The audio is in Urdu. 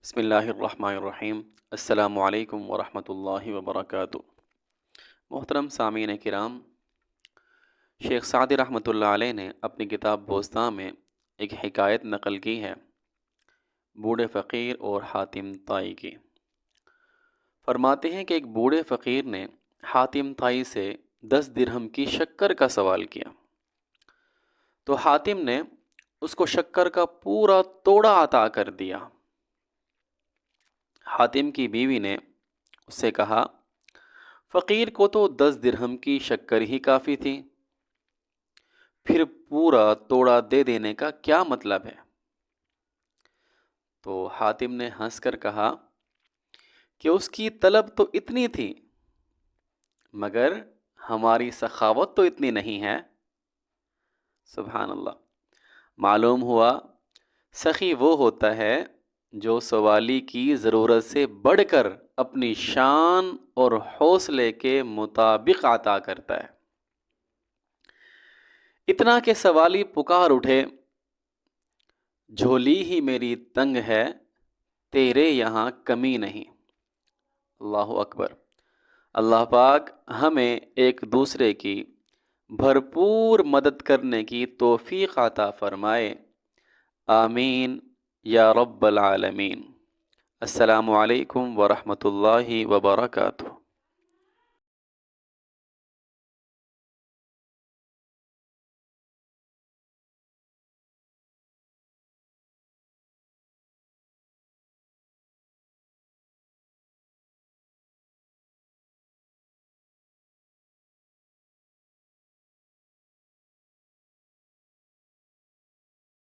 بسم اللہ الرحمن الرحیم۔ السلام علیکم ورحمۃ اللہ وبرکاتہ۔ محترم سامعین کرام، شیخ سعدی رحمۃ اللہ علیہ نے اپنی کتاب بوسطہ میں ایک حکایت نقل کی ہے بوڑھے فقیر اور حاتم طائی کی۔ فرماتے ہیں کہ ایک بوڑھے فقیر نے حاتم طائی سے 10 درہم کی شکر کا سوال کیا، تو حاتم نے اس کو شکر کا پورا توڑا عطا کر دیا۔ حاتم کی بیوی نے اس سے کہا، فقیر کو تو 10 درہم کی شکر ہی کافی تھی، پھر پورا توڑا دے دینے کا کیا مطلب ہے؟ تو حاتم نے ہنس کر کہا کہ اس کی طلب تو اتنی تھی، مگر ہماری سخاوت تو اتنی نہیں ہے۔ سبحان اللہ۔ معلوم ہوا سخی وہ ہوتا ہے جو سوالی کی ضرورت سے بڑھ کر اپنی شان اور حوصلے کے مطابق عطا کرتا ہے۔ اتنا کہ سوالی پکار اٹھے، جھولی ہی میری تنگ ہے، تیرے یہاں کمی نہیں۔ اللہ اکبر۔ اللہ پاک ہمیں ایک دوسرے کی بھرپور مدد کرنے کی توفیق عطا فرمائے، آمین یا رب العالمین۔ السلام علیکم ورحمۃ اللہ وبرکاتہ۔